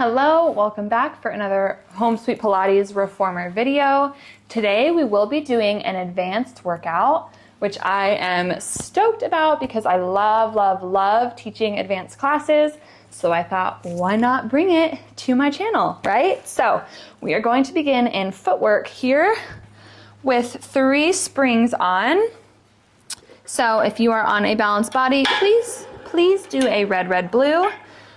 Hello, welcome back for another Home Sweet Pilates Reformer video. Today we will be doing an advanced workout, which I am stoked about because I love teaching advanced classes. So I thought, why not bring it to my channel, right? So we are going to begin in footwork here with 3 springs on. So if you are on a balanced body, please do a red, red, blue.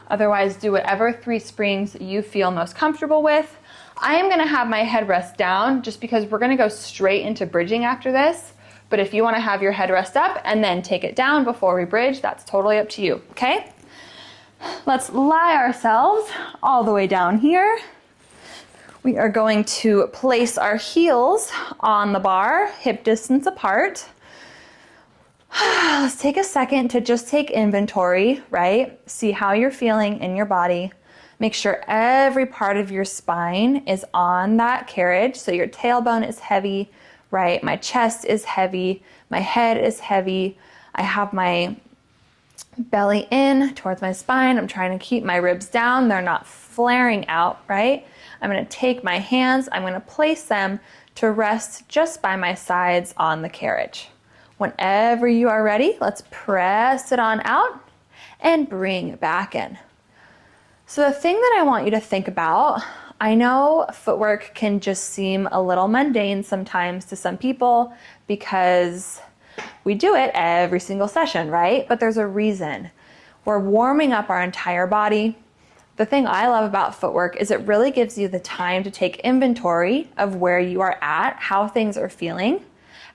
Otherwise, do whatever 3 springs you feel most comfortable with. I am gonna have my headrest down just because we're gonna go straight into bridging after this. But if you wanna have your headrest up and then take it down before we bridge, that's totally up to you, okay? Let's lie ourselves all the way down here. We are going to place our heels on the bar, hip distance apart. Let's take a second to just take inventory, right? See how you're feeling in your body. Make sure every part of your spine is on that carriage. So your tailbone is heavy, right? My chest is heavy. My head is heavy. I have my belly in towards my spine. I'm trying to keep my ribs down. They're not flaring out, right? I'm going to take my hands. I'm going to place them to rest just by my sides on the carriage. Whenever you are ready, let's press it on out and bring it back in. So the thing that I want you to think about, I know footwork can just seem a little mundane sometimes to some people because we do it every single session, right? But there's a reason. We're warming up our entire body. The thing I love about footwork is it really gives you the time to take inventory of where you are at, how things are feeling.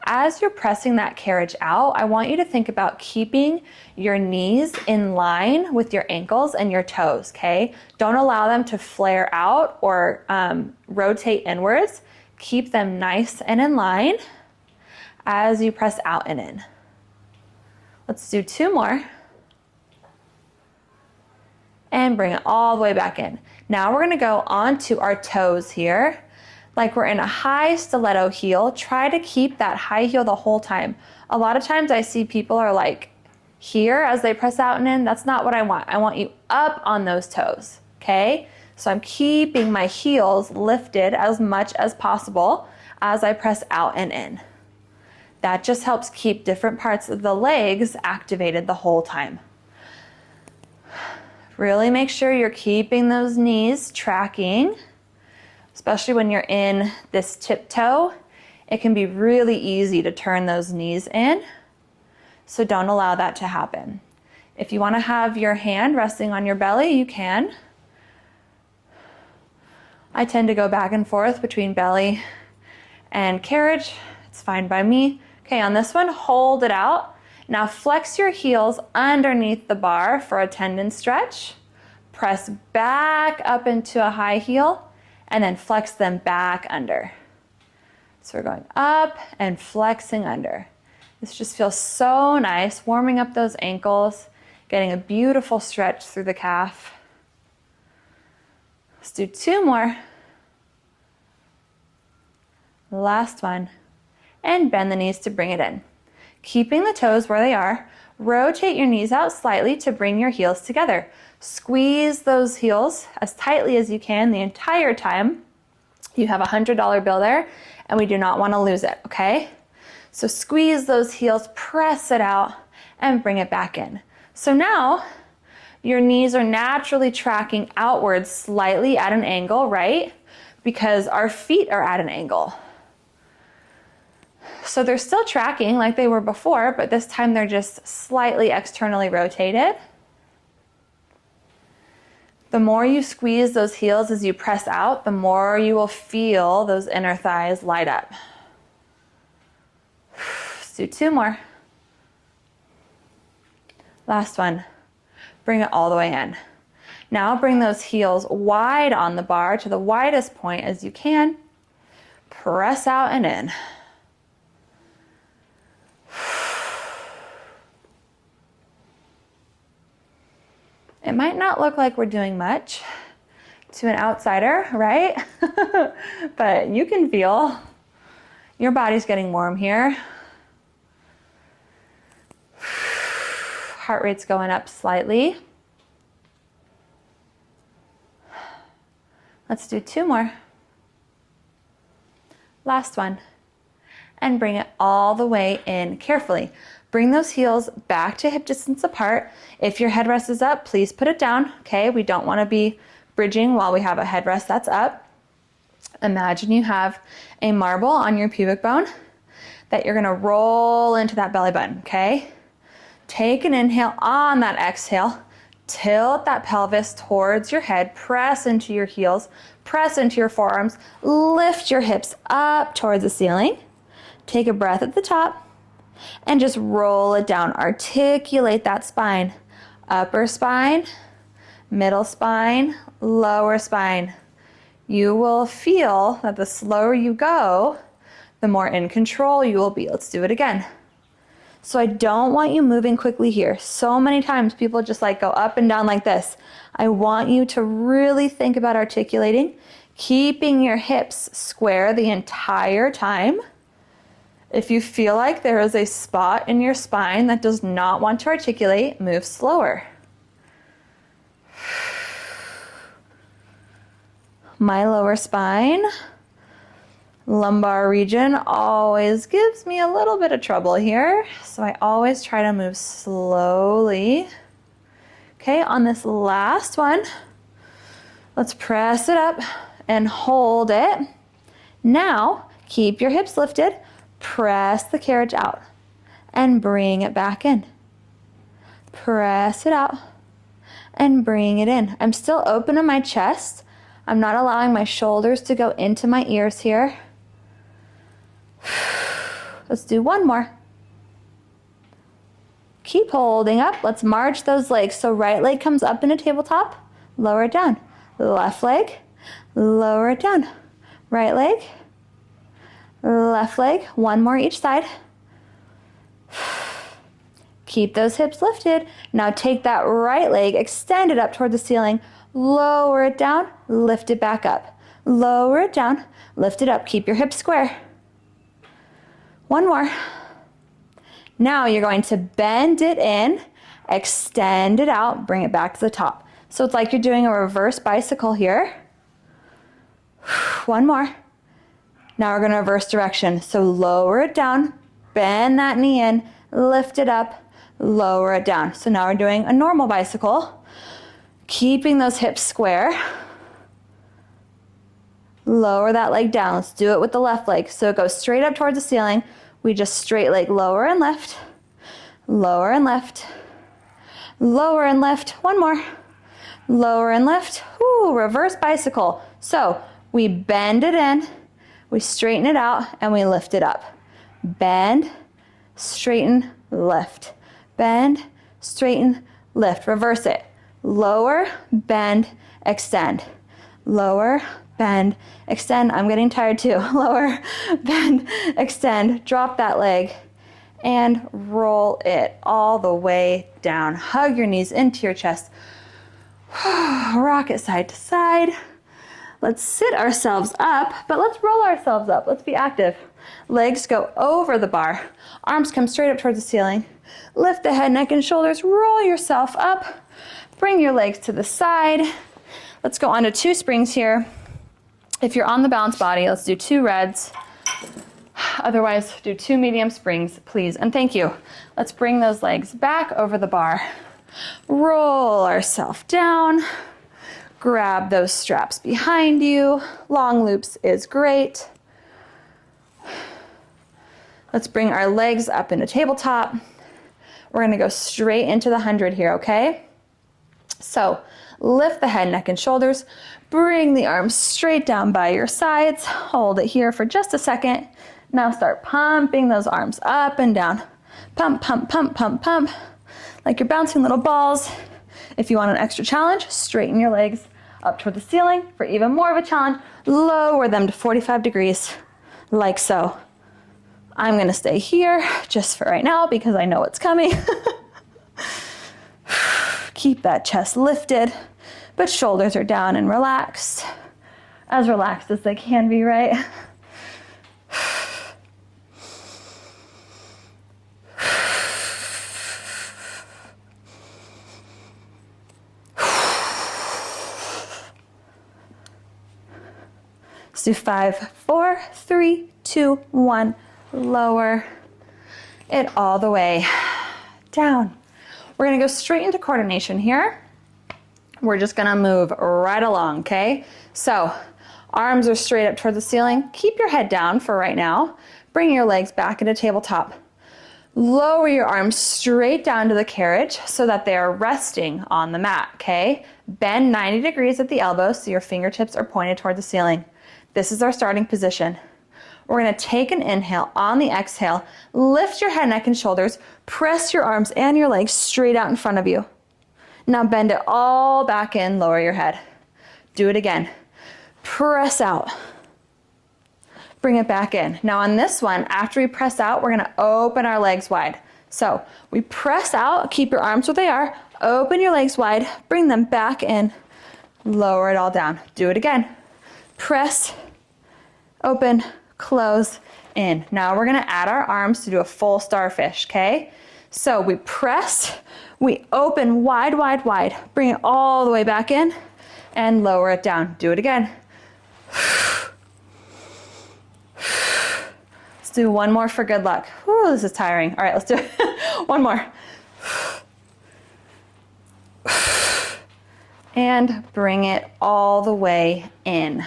As you're pressing that carriage out, I want you to think about keeping your knees in line with your ankles and your toes, okay? Don't allow them to flare out or rotate inwards. Keep them nice and in line as you press out and in. Let's do 2 more. And bring it all the way back in. Now we're gonna go onto our toes here. Like we're in a high stiletto heel. Try to keep that high heel the whole time. A lot of times I see people are like here as they press out and in. That's not what I want. I want you up on those toes, okay? So I'm keeping my heels lifted as much as possible as I press out and in. That just helps keep different parts of the legs activated the whole time. Really make sure you're keeping those knees tracking. Especially when you're in this tiptoe, it can be really easy to turn those knees in. So don't allow that to happen. If you want to have your hand resting on your belly, you can. I tend to go back and forth between belly and carriage. It's fine by me. Okay, on this one, hold it out. Now flex your heels underneath the bar for a tendon stretch. Press back up into a high heel. And then flex them back under. So we're going up and flexing under. This just feels so nice, warming up those ankles, getting a beautiful stretch through the calf. Let's do 2 more. Last one. And bend the knees to bring it in. Keeping the toes where they are, rotate your knees out slightly to bring your heels together. Squeeze those heels as tightly as you can the entire time. You have a $100 bill there, and we do not want to lose it, okay? So squeeze those heels, press it out, and bring it back in. So now, your knees are naturally tracking outwards slightly at an angle, right? Because our feet are at an angle. So they're still tracking like they were before, but this time they're just slightly externally rotated. The more you squeeze those heels as you press out, the more you will feel those inner thighs light up. Let's do 2 more. Last one. Bring it all the way in. Now bring those heels wide on the bar to the widest point as you can. Press out and in. It might not look like we're doing much to an outsider, right? But you can feel your body's getting warm here. Heart rate's going up slightly. Let's do 2 more. Last one. And bring it all the way in carefully. Bring those heels back to hip distance apart. If your headrest is up, please put it down, okay? We don't want to be bridging while we have a headrest that's up. Imagine you have a marble on your pubic bone that you're gonna roll into that belly button, okay? Take an inhale on that exhale. Tilt that pelvis towards your head. Press into your heels. Press into your forearms. Lift your hips up towards the ceiling. Take a breath at the top and just roll it down. Articulate that spine. Upper spine, middle spine, lower spine. You will feel that the slower you go, the more in control you will be. Let's do it again. So I don't want you moving quickly here. So many times people just like go up and down like this. I want you to really think about articulating, keeping your hips square the entire time. If you feel like there is a spot in your spine that does not want to articulate, move slower. My lower spine, lumbar region always gives me a little bit of trouble here, so I always try to move slowly. Okay, on this last one, let's press it up and hold it. Now, keep your hips lifted. Press the carriage out and bring it back in. Press it out and bring it in. I'm still open in my chest. I'm not allowing my shoulders to go into my ears here. Let's do 1 more. Keep holding up. Let's march those legs. So right leg comes up in a tabletop, lower it down. Left leg, lower it down. Right leg, left leg, 1 more each side. Keep those hips lifted. Now take that right leg, extend it up toward the ceiling, lower it down, lift it back up. Lower it down, lift it up. Keep your hips square. 1 more. Now you're going to bend it in, extend it out, bring it back to the top. So it's like you're doing a reverse bicycle here. 1 more. Now we're going to reverse direction. So lower it down, bend that knee in, lift it up, lower it down. So now we're doing a normal bicycle, keeping those hips square. Lower that leg down. Let's do it with the left leg. So it goes straight up towards the ceiling. We just straight leg lower and lift, lower and lift, lower and lift. 1 more. Lower and lift. Ooh, reverse bicycle. So we bend it in, we straighten it out, and we lift it up. Bend, straighten, lift. Bend, straighten, lift. Reverse it. Lower, bend, extend. Lower, bend, extend. I'm getting tired too. Lower, bend, extend. Drop that leg and roll it all the way down. Hug your knees into your chest. Rock it side to side. Let's sit ourselves up, but let's roll ourselves up. Let's be active. Legs go over the bar. Arms come straight up towards the ceiling. Lift the head, neck, and shoulders. Roll yourself up. Bring your legs to the side. Let's go on to 2 springs here. If you're on the balanced body, let's do 2 reds. Otherwise, do 2 medium springs, please, and thank you. Let's bring those legs back over the bar. Roll ourselves down. Grab those straps behind you. Long loops is great. Let's bring our legs up into tabletop. We're gonna go straight into the 100 here, okay? So lift the head, neck, and shoulders. Bring the arms straight down by your sides. Hold it here for just a second. Now start pumping those arms up and down. Pump, pump, pump, pump, pump. Like you're bouncing little balls. If you want an extra challenge, straighten your legs up toward the ceiling. For even more of a challenge, lower them to 45 degrees, like so. I'm gonna stay here just for right now because I know what's coming. Keep that chest lifted, but shoulders are down and relaxed as they can be, right? Let's do 5, 4, 3, 2, 1. Lower it all the way down. We're gonna go straight into coordination here. We're just gonna move right along, okay? So arms are straight up towards the ceiling. Keep your head down for right now. Bring your legs back into tabletop. Lower your arms straight down to the carriage so that they are resting on the mat, okay? Bend 90 degrees at the elbows so your fingertips are pointed toward the ceiling. This is our starting position. We're gonna take an inhale. On the exhale, lift your head, neck, and shoulders. Press your arms and your legs straight out in front of you. Now bend it all back in, lower your head. Do it again. Press out. Bring it back in. Now on this one, after we press out, we're gonna open our legs wide. So we press out, keep your arms where they are, open your legs wide, bring them back in, lower it all down. Do it again. Press, open, close, in. Now we're gonna add our arms to do a full starfish, okay? So we press, we open wide, wide, wide, bring it all the way back in, and lower it down. Do it again. Let's do one more for good luck. Whew, this is tiring. All right, let's do it. One more. And bring it all the way in.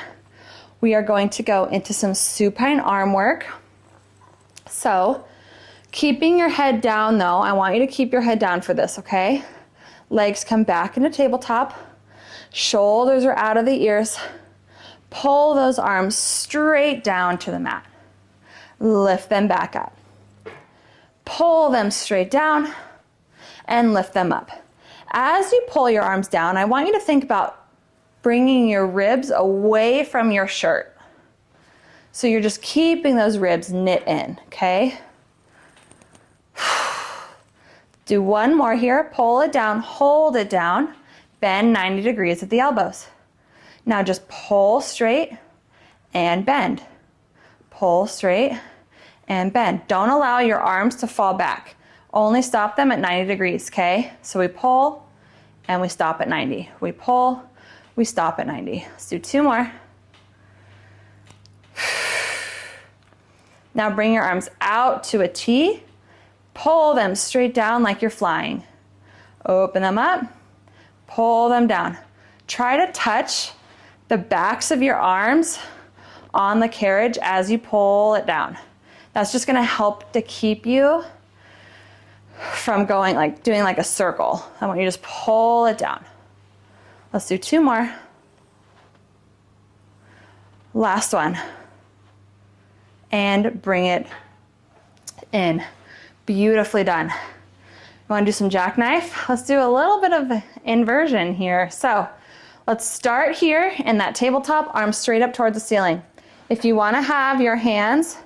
We are going to go into some supine arm work. So, keeping your head down though, I want you to keep your head down for this, okay? Legs come back into tabletop. Shoulders are out of the ears. Pull those arms straight down to the mat. Lift them back up. Pull them straight down and lift them up. As you pull your arms down, I want you to think about bringing your ribs away from your shirt. So you're just keeping those ribs knit in, okay? Do one more here. Pull it down, hold it down, bend 90 degrees at the elbows. Now just pull straight and bend. Pull straight and bend. Don't allow your arms to fall back. Only stop them at 90 degrees, okay? So we pull and we stop at 90. We pull, we stop at 90. Let's do two more. Now bring your arms out to a T. Pull them straight down like you're flying. Open them up, pull them down. Try to touch the backs of your arms on the carriage as you pull it down. That's just gonna help to keep you from going doing like a circle. I want you to just pull it down. Let's do two more. Last one. And bring it in. Beautifully done. You wanna do some jackknife? Let's do a little bit of inversion here. So let's start here in that tabletop, arms straight up toward the ceiling. If you wanna have your hands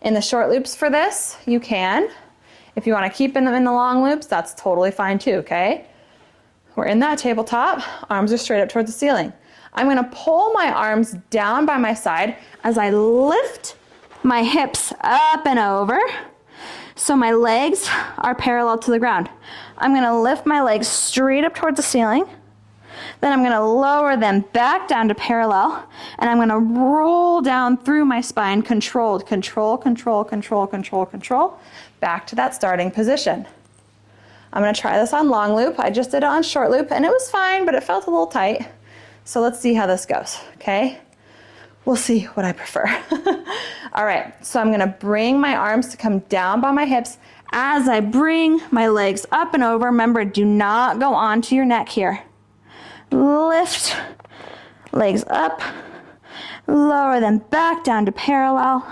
in the short loops for this, you can. If you wanna keep them in the long loops, that's totally fine too, okay? We're in that tabletop, arms are straight up toward the ceiling. I'm gonna pull my arms down by my side as I lift my hips up and over so my legs are parallel to the ground. I'm gonna lift my legs straight up towards the ceiling. Then I'm gonna lower them back down to parallel, and I'm gonna roll down through my spine, controlled, control, control, control, control, control, back to that starting position. I'm gonna try this on long loop. I just did it on short loop, and it was fine, but it felt a little tight. So let's see how this goes, okay? We'll see what I prefer. All right, so I'm gonna bring my arms to come down by my hips. As I bring my legs up and over, remember, do not go onto your neck here. Lift, legs up, lower them back down to parallel,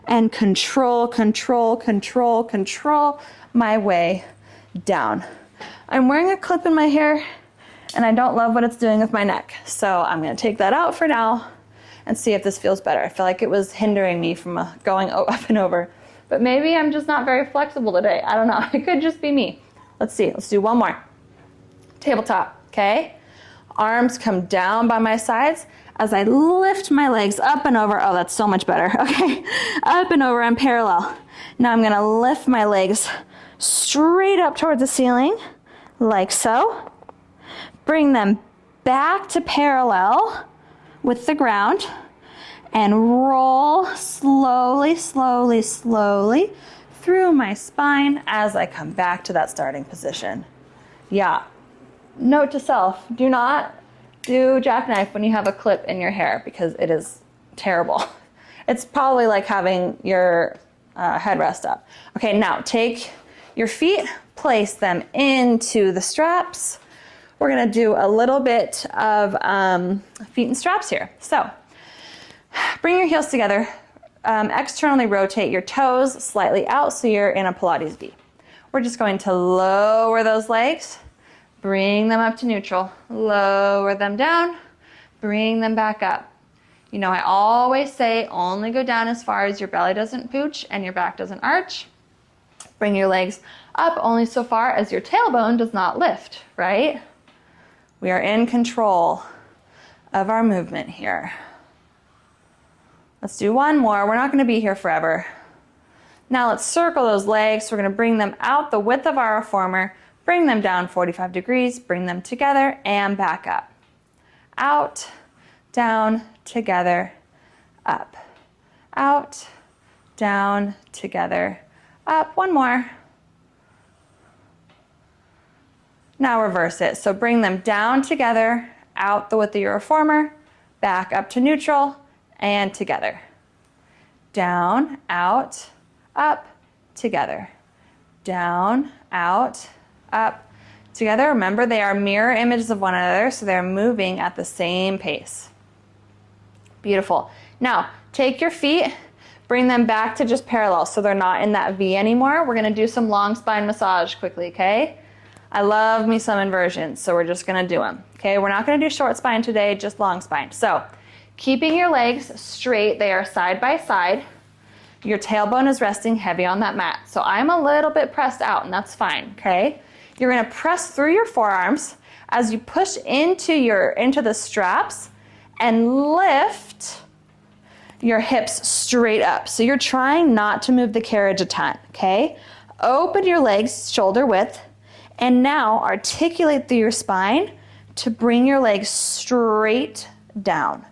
and control, control, control, control my way down. I'm wearing a clip in my hair, and I don't love what it's doing with my neck. So I'm gonna take that out for now and see if this feels better. I feel like it was hindering me from going up and over. But maybe I'm just not very flexible today. I don't know, it could just be me. Let's see, let's do one more. Tabletop, okay? Arms come down by my sides as I lift my legs up and over. Oh, that's so much better. Okay, up and over and parallel. Now I'm gonna lift my legs straight up towards the ceiling, like so. Bring them back to parallel with the ground. and roll slowly, slowly, slowly through my spine as I come back to that starting position. Yeah. Note to self, do not do jackknife when you have a clip in your hair because it is terrible. It's probably like having your headrest up. Okay, now take your feet, place them into the straps. We're gonna do a little bit of feet and straps here. So bring your heels together, externally rotate your toes slightly out so you're in a Pilates V. We're just going to lower those legs, bring them up to neutral, lower them down, bring them back up. You know, I always say only go down as far as your belly doesn't pooch and your back doesn't arch. Bring your legs up only so far as your tailbone does not lift, right? We are in control of our movement here. Let's do one more. We're not going to be here forever. Now let's circle those legs. We're going to bring them out the width of our reformer, bring them down 45 degrees, bring them together and back up. Out, down, together, up. Out, down, together, up. One more. Now reverse it. So bring them down together, out the width of your reformer, back up to neutral, and together. Down, out, up, together. Down, out, up, together. Remember, they are mirror images of one another, so they're moving at the same pace. Beautiful. Now, take your feet, bring them back to just parallel so they're not in that V anymore. We're gonna do some long spine massage quickly, okay? I love me some inversions, so we're just gonna do them, okay? We're not gonna do short spine today, just long spine. So, keeping your legs straight, they are side by side. Your tailbone is resting heavy on that mat. So I'm a little bit pressed out, and that's fine, okay? You're gonna press through your forearms as you push into the straps and lift your hips straight up. So you're trying not to move the carriage a ton, okay? Open your legs shoulder width, and now articulate through your spine to bring your legs straight down.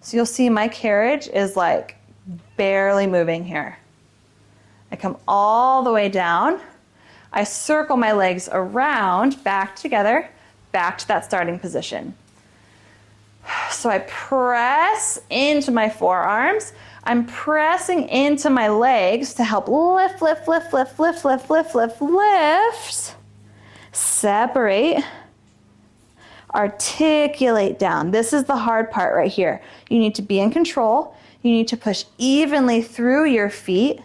So you'll see my carriage is like barely moving here. I come all the way down. I circle my legs around, back together, back to that starting position. So I press into my forearms. I'm pressing into my legs to help lift, lift, lift, lift, lift, lift, lift, lift, lift. Separate. Articulate down. This is the hard part right here. You need to be in control. You need to push evenly through your feet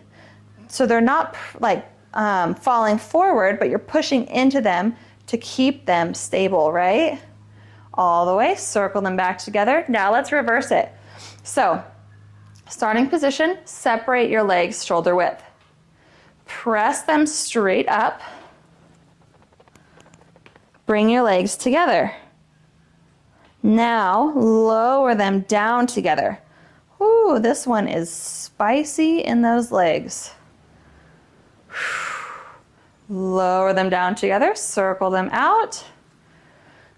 so they're not like falling forward, but you're pushing into them to keep them stable, right? All the way, circle them back together. Now let's reverse it. So, starting position, separate your legs shoulder width. Press them straight up. Bring your legs together. Now, lower them down together. Ooh, this one is spicy in those legs. Lower them down together, circle them out.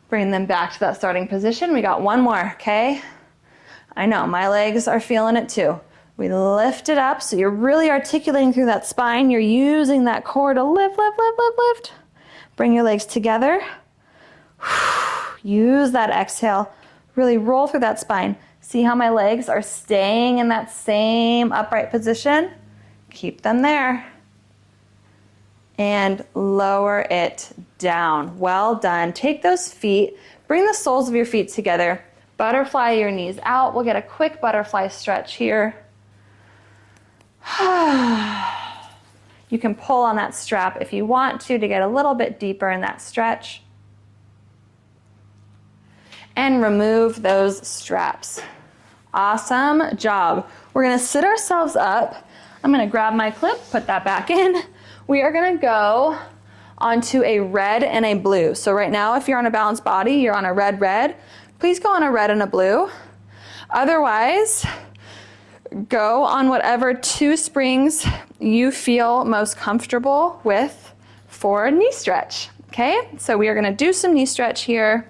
Bring them back to that starting position. We got one more, okay? I know, my legs are feeling it too. We lift it up, so you're really articulating through that spine. You're using that core to lift, lift, lift, lift, lift. Bring your legs together. Use that exhale. Really roll through that spine. See how my legs are staying in that same upright position? Keep them there. And lower it down. Well done. Take those feet, bring the soles of your feet together, butterfly your knees out. We'll get a quick butterfly stretch here. You can pull on that strap if you want to get a little bit deeper in that stretch. And remove those straps. Awesome job. We're gonna sit ourselves up. I'm gonna grab my clip, put that back in. We are gonna go onto a red and a blue. So right now, if you're on a balanced body, you're on a red, red. Please go on a red and a blue. Otherwise, go on whatever two springs you feel most comfortable with for a knee stretch, okay? So we are gonna do some knee stretch here.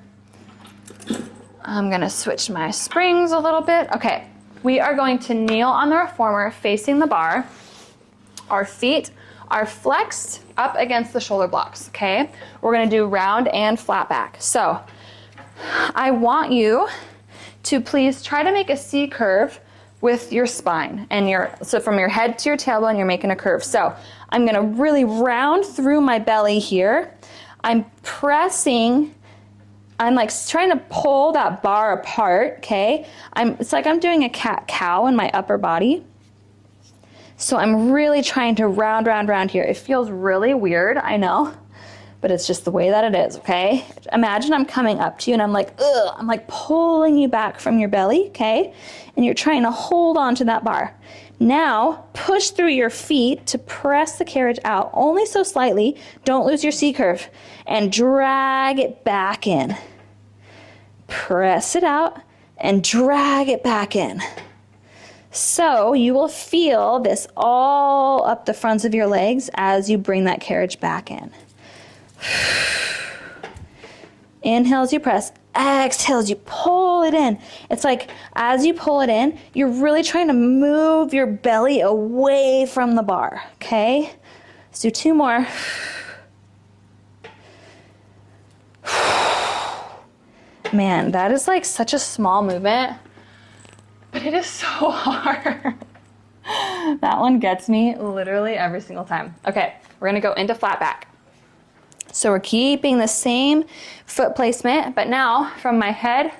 I'm gonna switch my springs a little bit. Okay, we are going to kneel on the reformer facing the bar. Our feet are flexed up against the shoulder blocks, okay? We're gonna do round and flat back. So I want you to please try to make a C curve with your spine and so from your head to your tailbone, you're making a curve. So I'm gonna really round through my belly here. I'm like trying to pull that bar apart, okay? It's like I'm doing a cat-cow in my upper body. So I'm really trying to round here. It feels really weird, I know, but it's just the way that it is, okay? Imagine I'm coming up to you and I'm like, ugh, I'm like pulling you back from your belly, okay? And you're trying to hold on to that bar. Now, push through your feet to press the carriage out, only so slightly. Don't lose your C curve. And drag it back in. Press it out and drag it back in. So you will feel this all up the fronts of your legs as you bring that carriage back in. Inhale as you press, exhale as you pull it in. It's like as you pull it in, you're really trying to move your belly away from the bar, okay? Let's do 2 more. Man, that is like such a small movement, but it is so hard. That one gets me literally every single time. Okay, we're gonna go into flat back. So we're keeping the same foot placement, but now from my head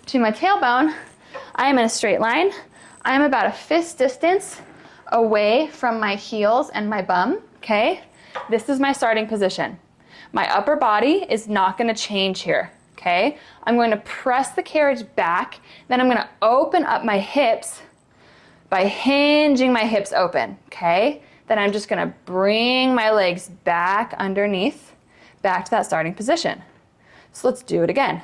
to my tailbone, I am in a straight line. I am about a fist distance away from my heels and my bum, okay? This is my starting position. My upper body is not gonna change here, okay? I'm going to press the carriage back, then I'm gonna open up my hips by hinging my hips open, okay? Then I'm just gonna bring my legs back underneath, back to that starting position. So let's do it again.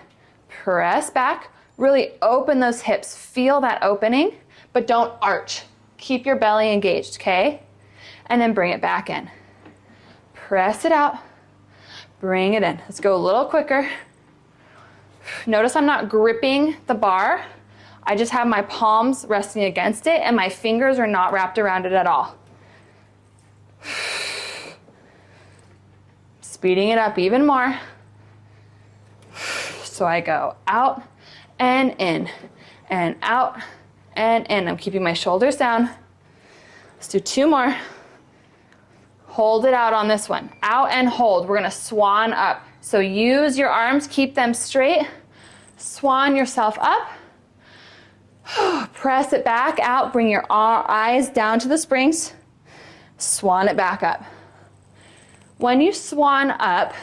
Press back, really open those hips, feel that opening, but don't arch. Keep your belly engaged, okay? And then bring it back in. Press it out, bring it in. Let's go a little quicker. Notice I'm not gripping the bar. I just have my palms resting against it and my fingers are not wrapped around it at all. Speeding it up even more. So I go out and in and out and in. I'm keeping my shoulders down. Let's do 2 more. Hold it out on this one. Out and hold. We're gonna swan up. So use your arms, keep them straight. Swan yourself up. Press it back out. Bring your eyes down to the springs. Swan it back up. When you swan up,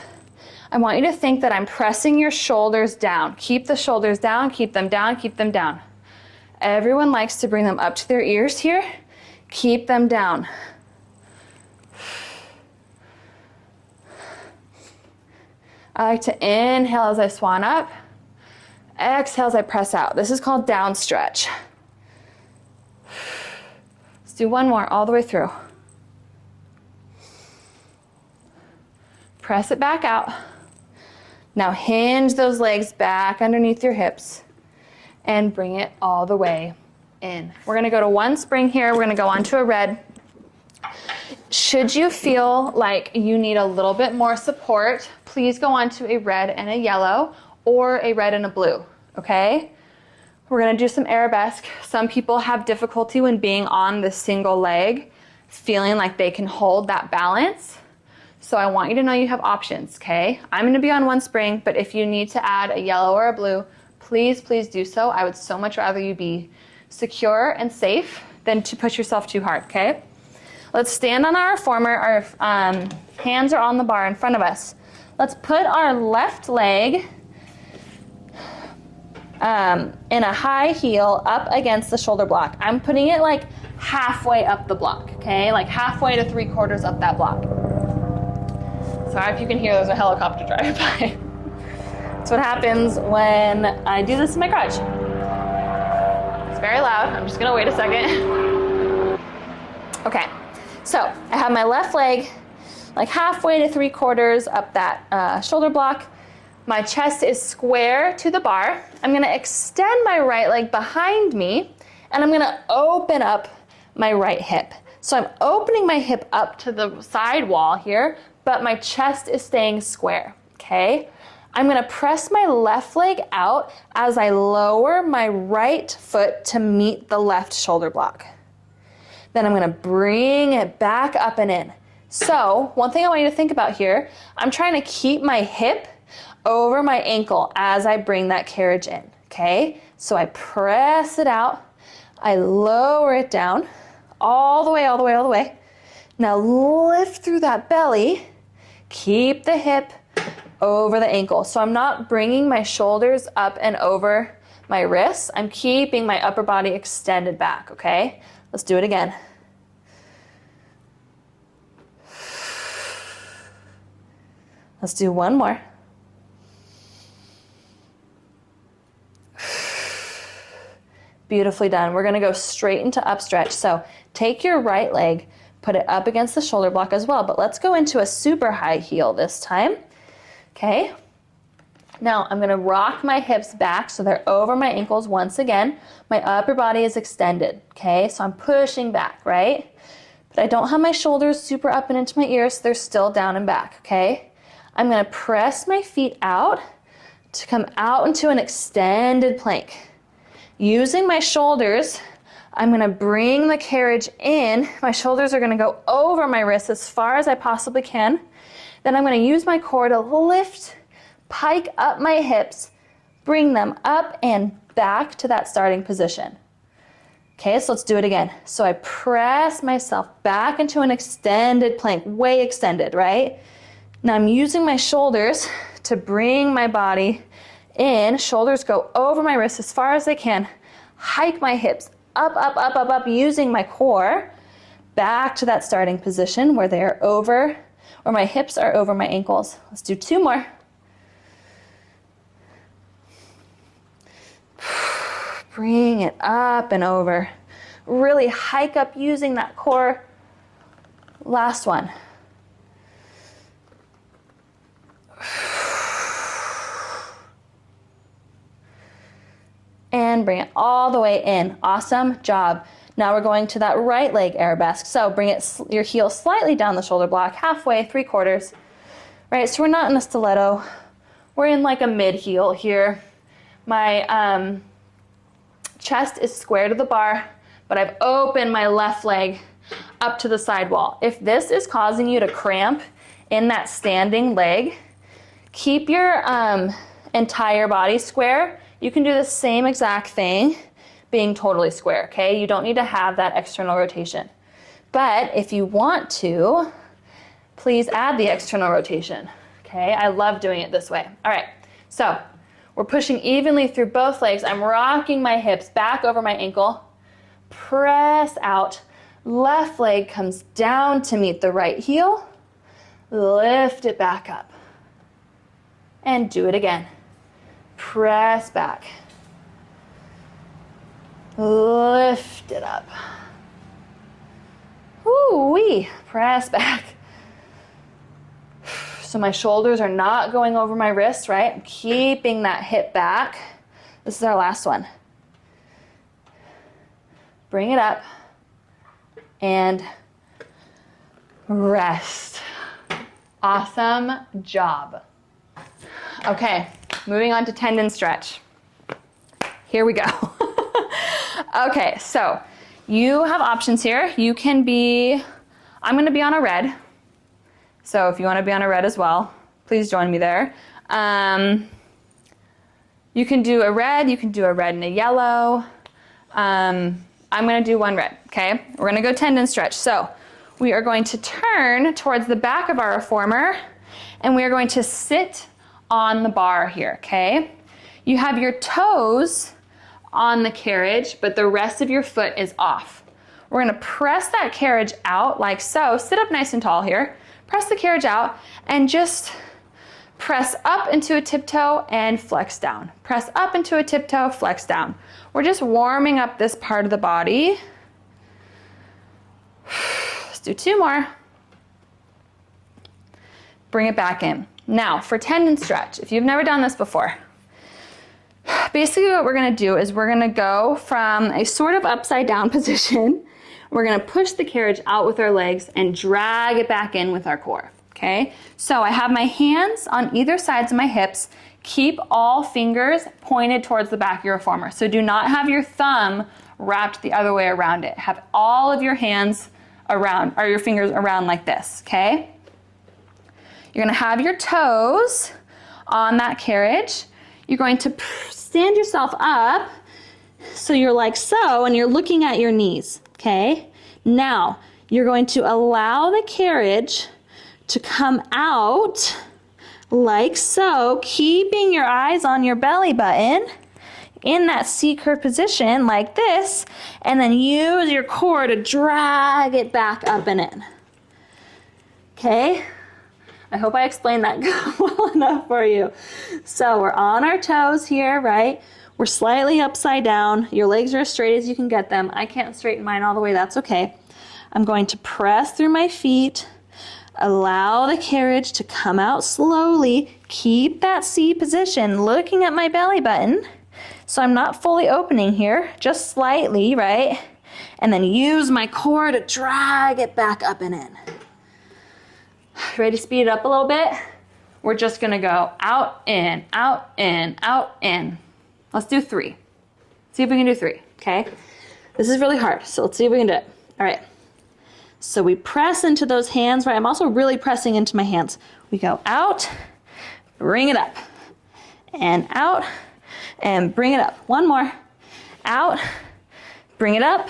I want you to think that I'm pressing your shoulders down. Keep the shoulders down, keep them down, keep them down. Everyone likes to bring them up to their ears here. Keep them down. I like to inhale as I swan up. Exhale as I press out. This is called down stretch. Let's do 1 more all the way through. Press it back out. Now hinge those legs back underneath your hips and bring it all the way in. We're gonna go to 1 spring here. We're gonna go onto a red. Should you feel like you need a little bit more support, please go on to a red and a yellow or a red and a blue, okay? We're gonna do some Arabesque. Some people have difficulty when being on the single leg, feeling like they can hold that balance. So I want you to know you have options, okay? I'm gonna be on 1 spring, but if you need to add a yellow or a blue, please do so. I would so much rather you be secure and safe than to push yourself too hard, okay? Let's stand on our reformer. Our hands are on the bar in front of us. Let's put our left leg in a high heel up against the shoulder block. I'm putting it like halfway up the block, okay? Like halfway to 3/4 up that block. Sorry if you can hear there's a helicopter driving by. That's what happens when I do this in my garage. It's very loud. I'm just gonna wait a second. Okay, so I have my left leg like halfway to 3/4 up that shoulder block. My chest is square to the bar. I'm gonna extend my right leg behind me and I'm gonna open up my right hip. So I'm opening my hip up to the side wall here, but my chest is staying square, okay? I'm gonna press my left leg out as I lower my right foot to meet the left shoulder block. Then I'm gonna bring it back up and in. So one thing I want you to think about here, I'm trying to keep my hip over my ankle as I bring that carriage in, okay? So I press it out, I lower it down, all the way, all the way, all the way. Now lift through that belly, keep the hip over the ankle. So I'm not bringing my shoulders up and over my wrists. I'm keeping my upper body extended back, okay? Let's do it again. Let's do one more. Beautifully done. We're gonna go straight into up stretch. So take your right leg, put it up against the shoulder block as well, but let's go into a super high heel this time, okay? Now I'm gonna rock my hips back so they're over my ankles once again. My upper body is extended, okay? So I'm pushing back, right? But I don't have my shoulders super up and into my ears, so they're still down and back, okay? I'm gonna press my feet out to come out into an extended plank. Using my shoulders, I'm gonna bring the carriage in. My shoulders are gonna go over my wrists as far as I possibly can. Then I'm gonna use my core to lift, pike up my hips, bring them up and back to that starting position. Okay, so let's do it again. So I press myself back into an extended plank, way extended, right? Now I'm using my shoulders to bring my body in. Shoulders go over my wrists as far as they can. Hike my hips up, up, up, up, up, using my core back to that starting position where they're over, or my hips are over my ankles. Let's do two more. Bring it up and over. Really hike up using that core. Last one. And bring it all the way in. Awesome job. Now we're going to that right leg Arabesque. So bring it, your heel slightly down the shoulder block, halfway, 3/4. Right, so we're not in a stiletto. We're in like a mid heel here. My chest is square to the bar, but I've opened my left leg up to the side wall. If this is causing you to cramp in that standing leg, keep your entire body square. You can do the same exact thing being totally square, okay? You don't need to have that external rotation. But if you want to, please add the external rotation, okay? I love doing it this way. All right, so we're pushing evenly through both legs. I'm rocking my hips back over my ankle. Press out. Left leg comes down to meet the right heel. Lift it back up. And do it again. Press back. Lift it up. Woo-wee. Press back. So my shoulders are not going over my wrists, right? I'm keeping that hip back. This is our last one. Bring it up and rest. Awesome job. Okay, moving on to tendon stretch. Here we go. Okay, so you have options here. You can be, I'm gonna be on a red. So if you wanna be on a red as well, please join me there. You can do a red and a yellow. I'm gonna do one red, okay? We're gonna go tendon stretch. So we are going to turn towards the back of our reformer and we are going to sit on the bar here, okay? You have your toes on the carriage, but the rest of your foot is off. We're gonna press that carriage out like so. Sit up nice and tall here. Press the carriage out and just press up into a tiptoe and flex down. Press up into a tiptoe, flex down. We're just warming up this part of the body. Let's do two more. Bring it back in. Now for tendon stretch, if you've never done this before, basically what we're gonna do is we're gonna go from a sort of upside down position. We're gonna push the carriage out with our legs and drag it back in with our core, okay? So I have my hands on either sides of my hips. Keep all fingers pointed towards the back of your reformer. So do not have your thumb wrapped the other way around it. Have all of your hands around, or your fingers around like this, okay? You're gonna have your toes on that carriage. You're going to stand yourself up so you're like so, and you're looking at your knees, okay? Now, you're going to allow the carriage to come out like so, keeping your eyes on your belly button in that C-curve position like this, and then use your core to drag it back up and in. Okay? I hope I explained that well enough for you. So we're on our toes here, right? We're slightly upside down. Your legs are as straight as you can get them. I can't straighten mine all the way, that's okay. I'm going to press through my feet, allow the carriage to come out slowly, keep that C position, looking at my belly button. So I'm not fully opening here, just slightly, right? And then use my core to drag it back up and in. Ready to speed it up a little bit? We're just gonna go out, in, out, in, out, in. Let's do 3. See if we can do 3, okay? This is really hard, so let's see if we can do it. All right. So we press into those hands, right? I'm also really pressing into my hands. We go out, bring it up, and out, and bring it up. One more. Out, bring it up,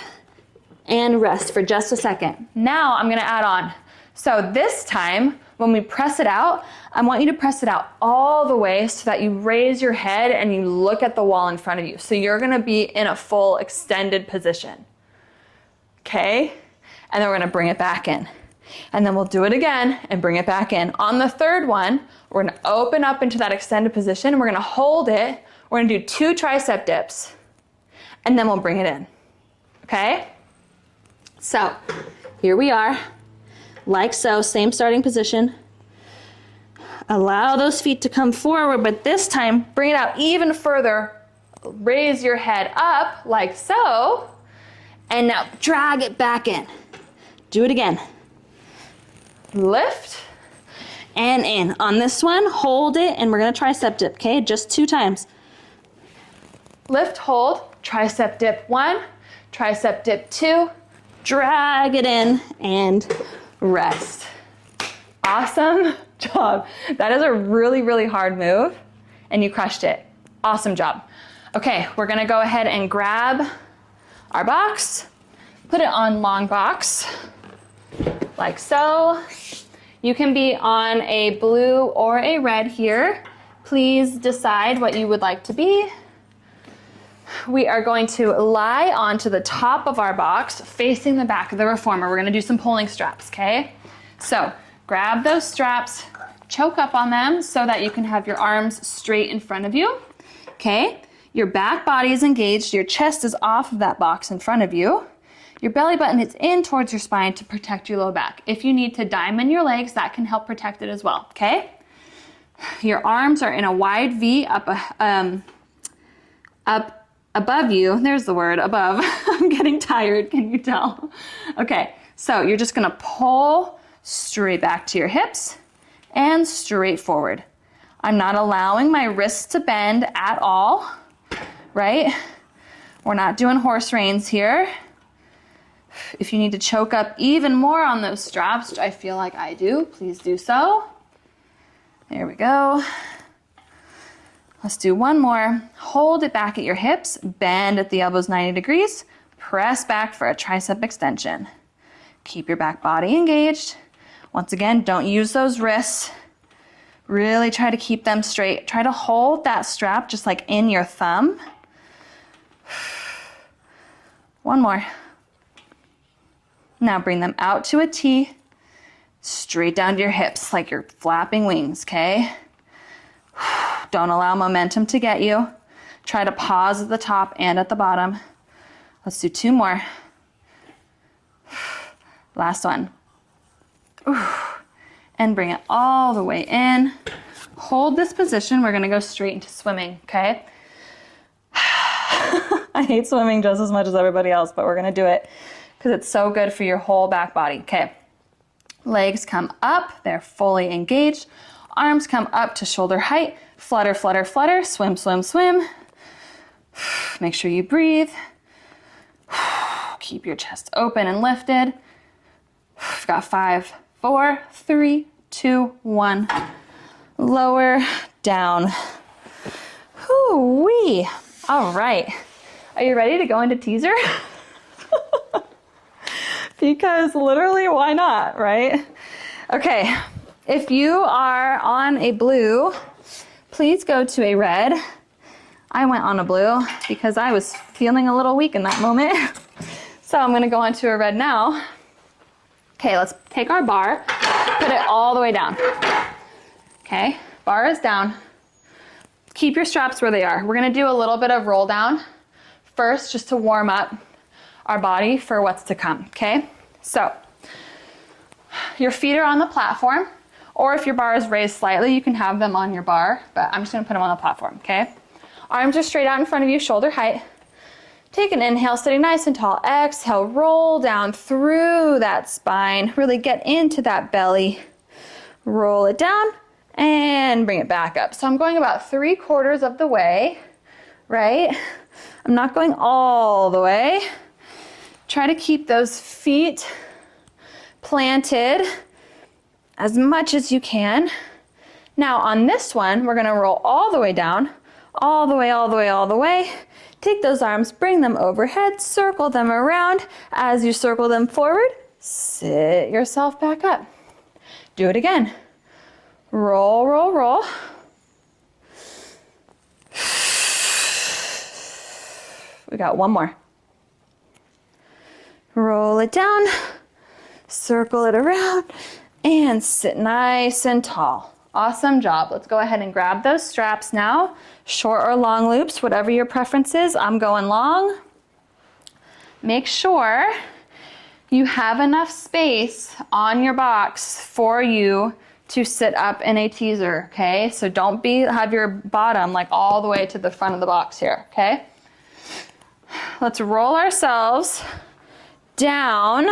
and rest for just a second. Now I'm gonna add on. So this time, when we press it out, I want you to press it out all the way so that you raise your head and you look at the wall in front of you. So you're gonna be in a full extended position. Okay? And then we're gonna bring it back in. And then we'll do it again and bring it back in. On the third one, we're gonna open up into that extended position. We're gonna hold it. We're gonna do 2 tricep dips. And then we'll bring it in. Okay? So, here we are. Like so, same starting position. Allow those feet to come forward, but this time, bring it out even further. Raise your head up, like so. And now drag it back in. Do it again. Lift and in. On this one, hold it, and we're gonna tricep dip, okay? Just 2 times. Lift, hold, tricep dip 1, tricep dip 2, drag it in, and rest. Awesome job. That is a really, really hard move, and you crushed it. Awesome job. Okay, we're gonna go ahead and grab our box, put it on long box, like so. You can be on a blue or a red here. Please decide what you would like to be. We are going to lie onto the top of our box, facing the back of the reformer. We're gonna do some pulling straps, okay? So grab those straps, choke up on them so that you can have your arms straight in front of you, okay? Your back body is engaged, your chest is off of that box in front of you. Your belly button is in towards your spine to protect your low back. If you need to diamond your legs, that can help protect it as well, okay? Your arms are in a wide V up above you. There's the word, above. I'm getting tired, can you tell? Okay, so you're just gonna pull straight back to your hips and straight forward. I'm not allowing my wrists to bend at all, right? We're not doing horse reins here. If you need to choke up even more on those straps, which I feel like I do, please do so. There we go. Let's do one more. Hold it back at your hips, bend at the elbows 90 degrees, press back for a tricep extension. Keep your back body engaged. Once again, don't use those wrists. Really try to keep them straight. Try to hold that strap just like in your thumb. One more. Now bring them out to a T, straight down to your hips like you're flapping wings, okay? Don't allow momentum to get you. Try to pause at the top and at the bottom. Let's do 2 more. Last one. And bring it all the way in. in. Hold this position. We're gonna go straight into swimming, okay? You're gonna have your arms out, you're gonna have your legs out. You're gonna have your feet pointed towards you. I hate swimming just as much as everybody else, but we're gonna do it because it's so good for your whole back body. Okay, legs come up, they're fully engaged. Arms come up to shoulder height. Flutter, flutter, flutter, swim, swim, swim. Make sure you breathe. Keep your chest open and lifted. We've got 5, 4, 3, 2, 1. Lower, down. Whoo-wee. All right. Are you ready to go into teaser? Because literally, why not, right? Okay, if you are on a blue, please go to a red. I went on a blue because I was feeling a little weak in that moment. So I'm gonna go onto a red now. Okay, let's take our bar, put it all the way down. Okay, bar is down. Keep your straps where they are. We're gonna do a little bit of roll down first, just to warm up our body for what's to come, okay? So, your feet are on the platform, or if your bar is raised slightly, you can have them on your bar, but I'm just gonna put them on the platform, okay? Arms are straight out in front of you, shoulder height. Take an inhale, sitting nice and tall. Exhale, roll down through that spine. Really get into that belly. Roll it down and bring it back up. So I'm going about 3/4 of the way, right? I'm not going all the way. Try to keep those feet planted as much as you can. Now on this one, we're gonna roll all the way down, all the way, all the way, all the way. Take those arms, bring them overhead, circle them around. As you circle them forward, sit yourself back up. Do it again. Roll, roll, roll. We got one more. Roll it down, circle it around, and sit nice and tall. Awesome job. Let's go ahead and grab those straps now. Short or long loops, whatever your preference is. I'm going long. Make sure you have enough space on your box for you to sit up in a teaser, okay? So don't have your bottom like all the way to the front of the box here, okay? Let's roll ourselves down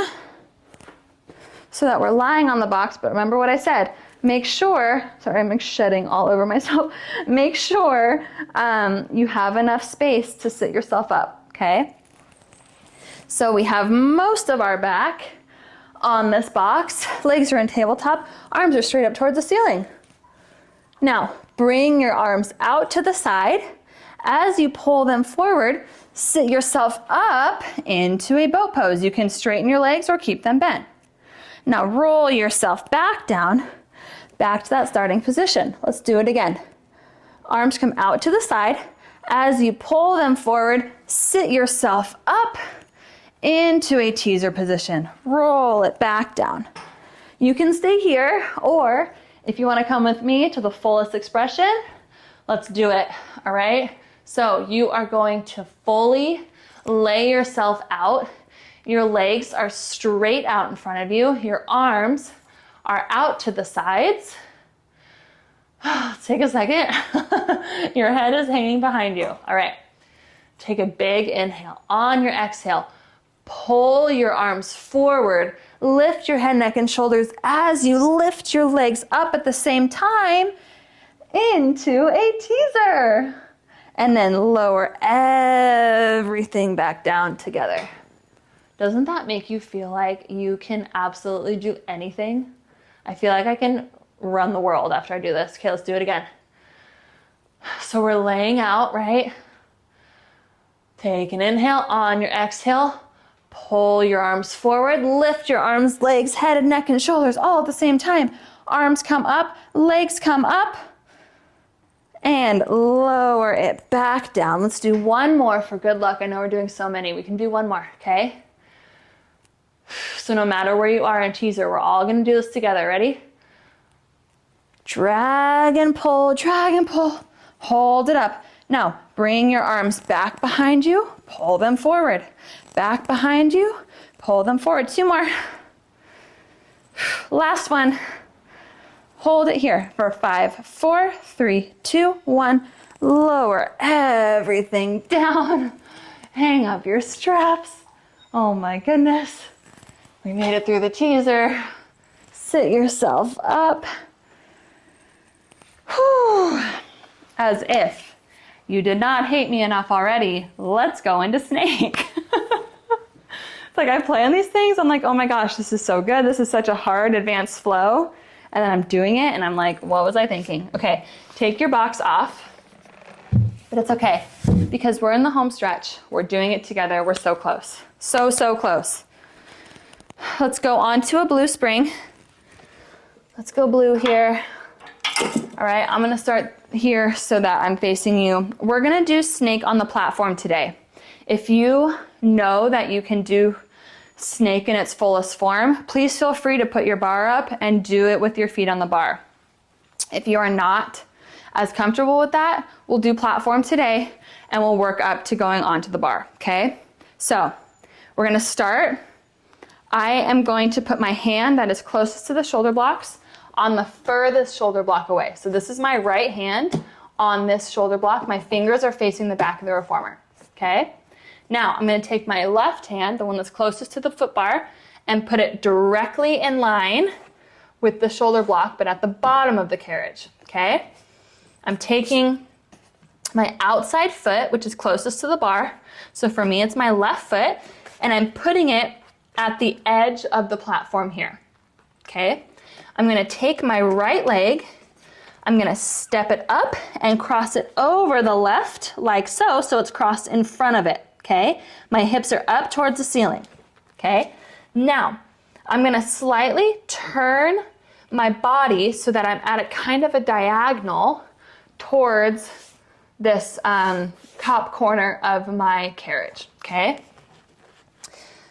so that we're lying on the box, but remember what I said. Make sure, sorry, I'm shedding all over myself. Make sure you have enough space to sit yourself up, okay? So we have most of our back on this box. Legs are in tabletop, arms are straight up towards the ceiling. Now, bring your arms out to the side. As you pull them forward, sit yourself up into a boat pose. You can straighten your legs or keep them bent. Now roll yourself back down, back to that starting position. Let's do it again. Arms come out to the side. As you pull them forward, sit yourself up into a teaser position. Roll it back down. You can stay here, or if you want to come with me to the fullest expression, let's do it, all right? So you are going to fully lay yourself out. Your legs are straight out in front of you. Your arms are out to the sides. Take a second. Your head is hanging behind you. All right. Take a big inhale. On your exhale, pull your arms forward. Lift your head, neck, and shoulders as you lift your legs up at the same time into a teaser. And then lower everything back down together. Doesn't that make you feel like you can absolutely do anything? I feel like I can run the world after I do this. Okay, let's do it again. So we're laying out, right? Take an inhale. On your exhale, pull your arms forward, lift your arms, legs, head, neck, and shoulders all at the same time. Arms come up, legs come up, and lower it back down. Let's do one more for good luck. I know we're doing so many. We can do one more, okay? So no matter where you are in teaser, we're all gonna do this together. Ready? Drag and pull, hold it up. Now, bring your arms back behind you, pull them forward. Back behind you, pull them forward. 2 more. Last one. Hold it here for 5, 4, 3, 2, 1. Lower everything down. Hang up your straps. Oh my goodness. We made it through the teaser. Sit yourself up. Whew. As if you did not hate me enough already, let's go into snake. It's like I plan these things, I'm like, oh my gosh, this is so good. This is such a hard advanced flow. And then I'm doing it and I'm like, what was I thinking? Okay, take your box off. But it's okay, because we're in the home stretch. We're doing it together. We're so close. So, so close. Let's go on to a blue spring. Let's go blue here. All right, I'm gonna start here so that I'm facing you. We're gonna do snake on the platform today. If you know that you can do snake in its fullest form, please feel free to put your bar up and do it with your feet on the bar. If you are not as comfortable with that, we'll do platform today and we'll work up to going onto the bar, okay? So we're gonna start. I am going to put my hand that is closest to the shoulder blocks on the furthest shoulder block away. So this is my right hand on this shoulder block. My fingers are facing the back of the reformer, okay? Now I'm gonna take my left hand, the one that's closest to the foot bar, and put it directly in line with the shoulder block, but at the bottom of the carriage, okay? I'm taking my outside foot, which is closest to the bar. So for me, it's my left foot, and I'm putting it at the edge of the platform here, okay? I'm gonna take my right leg, I'm gonna step it up and cross it over the left, like so, so it's crossed in front of it, okay? My hips are up towards the ceiling, okay? Now, I'm gonna slightly turn my body so that I'm at a kind of a diagonal towards this top corner of my carriage, okay?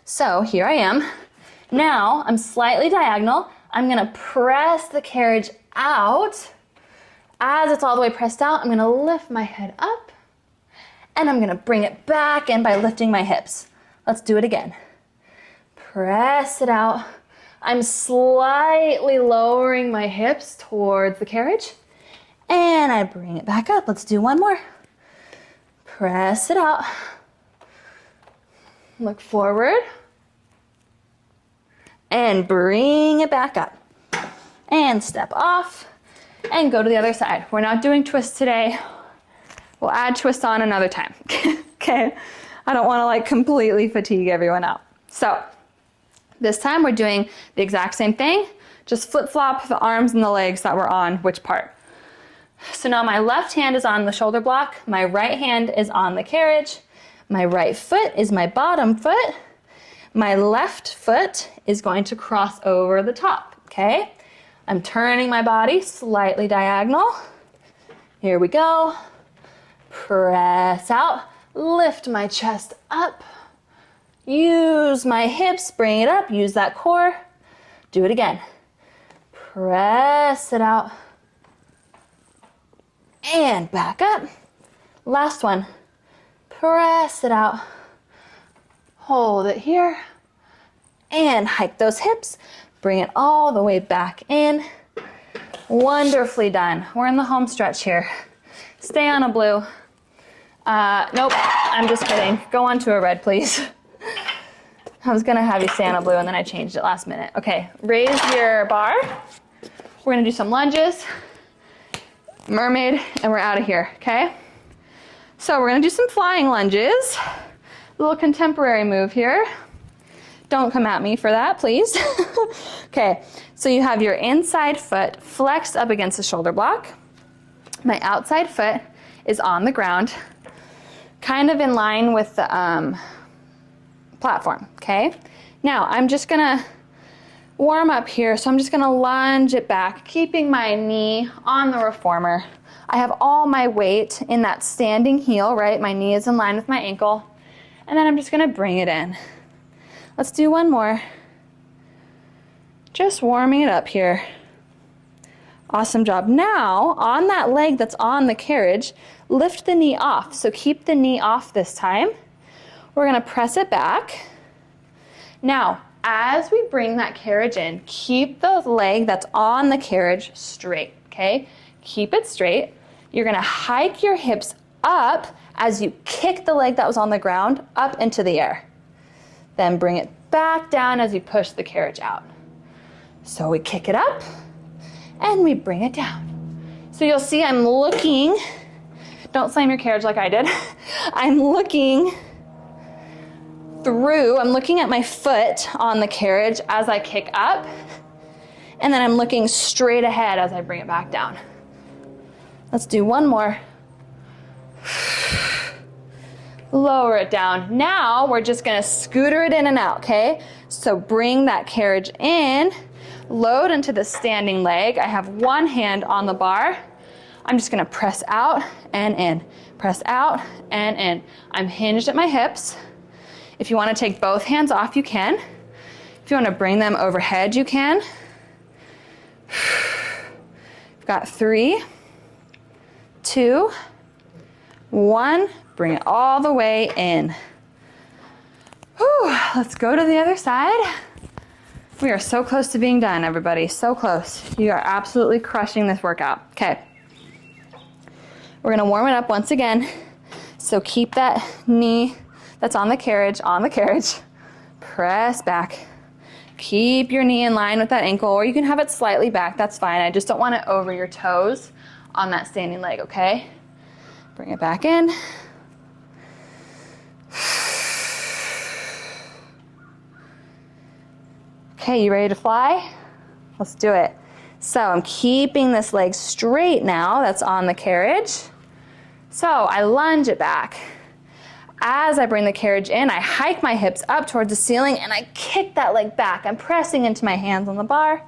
So here I am. Now I'm slightly diagonal. I'm gonna press the carriage out. As it's all the way pressed out, I'm gonna lift my head up and I'm gonna bring it back in by lifting my hips. Let's do it again. Press it out. I'm slightly lowering my hips towards the carriage. And I bring it back up. Let's do one more. Press it out. Look forward. And bring it back up. And step off. And go to the other side. We're not doing twists today. We'll add twists on another time. Okay? I don't want to like completely fatigue everyone out. So this time we're doing the exact same thing. Just flip-flop the arms and the legs that were on which part. So now my left hand is on the shoulder block, my right hand is on the carriage, my right foot is my bottom foot, my left foot is going to cross over the top, okay? I'm turning my body slightly diagonal. Here we go. Press out, lift my chest up, use my hips, bring it up, use that core. Do it again. Press it out. And back up. Last one. Press it out. Hold it here. And hike those hips. Bring it all the way back in. Wonderfully done. We're in the home stretch here. Stay on a blue. Nope, I'm just kidding. Go on to a red, please. I was gonna have you stay on a blue and then I changed it last minute. Okay, raise your bar. We're gonna do some lunges. Mermaid, and we're out of here, okay? So we're gonna do some flying lunges. A little contemporary move here. Don't come at me for that, please. Okay, so you have your inside foot flexed up against the shoulder block. My outside foot is on the ground, kind of in line with the platform, okay? Now, I'm just gonna warm up here, so I'm just gonna lunge it back, keeping my knee on the reformer. I have all my weight in that standing heel, right? My knee is in line with my ankle. And then I'm just gonna bring it in. Let's do one more. Just warming it up here. Awesome job. Now, on that leg that's on the carriage, lift the knee off. So keep the knee off this time. We're gonna press it back. Now, as we bring that carriage in, keep the leg that's on the carriage straight, okay? Keep it straight. You're gonna hike your hips up as you kick the leg that was on the ground up into the air. Then bring it back down as you push the carriage out. So we kick it up and we bring it down. So you'll see I'm looking, don't slam your carriage like I did. I'm looking through, I'm looking at my foot on the carriage as I kick up, and then I'm looking straight ahead as I bring it back down. Let's do one more. Lower it down. Now we're just gonna scooter it in and out, okay? So bring that carriage in, load into the standing leg. I have one hand on the bar. I'm just gonna press out and in, press out and in. I'm hinged at my hips. If you wanna take both hands off, you can. If you wanna bring them overhead, you can. We've got 3, 2, 1. Bring it all the way in. Whew, let's go to the other side. We are so close to being done, everybody, so close. You are absolutely crushing this workout. Okay, we're gonna warm it up once again. So keep that knee that's on the carriage, press back. Keep your knee in line with that ankle, or you can have it slightly back, that's fine. I just don't want it over your toes on that standing leg, okay? Bring it back in. Okay, you ready to fly? Let's do it. So I'm keeping this leg straight now, that's on the carriage. So I lunge it back. As I bring the carriage in, I hike my hips up towards the ceiling and I kick that leg back. I'm pressing into my hands on the bar,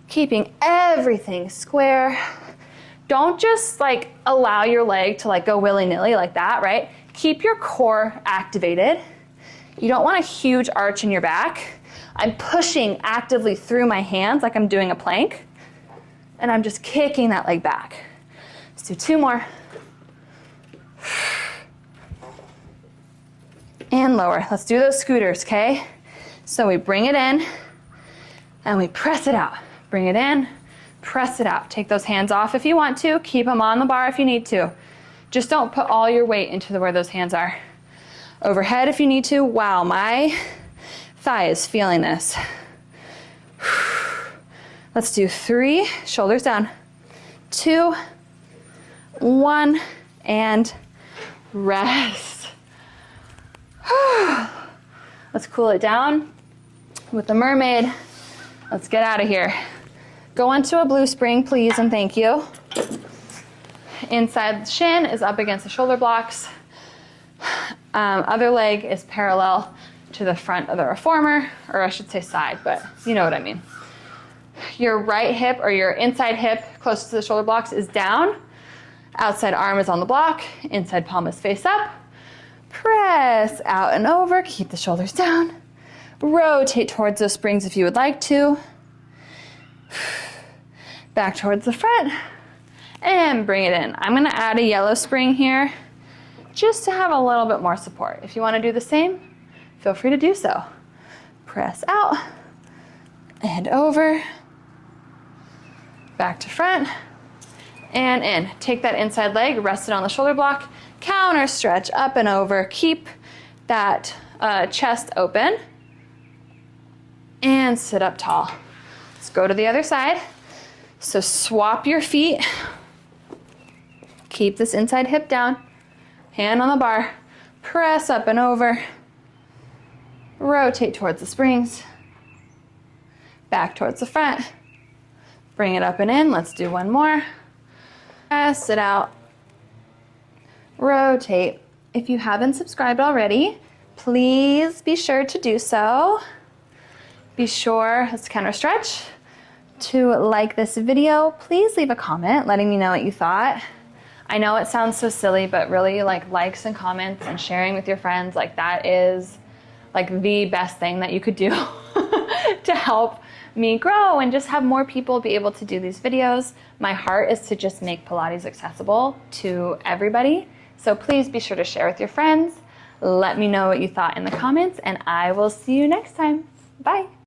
keeping everything square. Don't just like allow your leg to like go willy-nilly like that, right? Keep your core activated. You don't want a huge arch in your back. I'm pushing actively through my hands like I'm doing a plank, and I'm just kicking that leg back. Let's do 2 more. And lower. Let's do those scooters, okay? So we bring it in and we press it out. Bring it in, press it out. Take those hands off if you want to. Keep them on the bar if you need to. Just don't put all your weight into where those hands are. Overhead if you need to. Wow, my thigh is feeling this. Let's do 3, shoulders down. 2, 1, and rest. Let's cool it down with the Mermaid. Let's get out of here. Go onto a blue spring, please, and thank you. Inside the shin is up against the shoulder blocks. Other leg is parallel to the front of the reformer, or I should say side, but you know what I mean. Your right hip or your inside hip close to the shoulder blocks is down. Outside arm is on the block. Inside palm is face up. Press out and over, keep the shoulders down. Rotate towards those springs if you would like to. Back towards the front and bring it in. I'm gonna add a yellow spring here just to have a little bit more support. If you wanna do the same, feel free to do so. Press out and over, back to front and in. Take that inside leg, rest it on the shoulder block, counter stretch up and over. Keep that chest open and sit up tall. Let's go to the other side. So swap your feet. Keep this inside hip down, hand on the bar, press up and over, rotate towards the springs, back towards the front, bring it up and in. Let's do 1 more. Press it out. Rotate. If you haven't subscribed already, please be sure to do so. Be sure, let's counter stretch, to like this video. Please leave a comment letting me know what you thought. I know it sounds so silly, but really like likes and comments and sharing with your friends, like that is like the best thing that you could do to help me grow and just have more people be able to do these videos. My heart is to just make Pilates accessible to everybody. So please be sure to share with your friends. Let me know what you thought in the comments, and I will see you next time. Bye.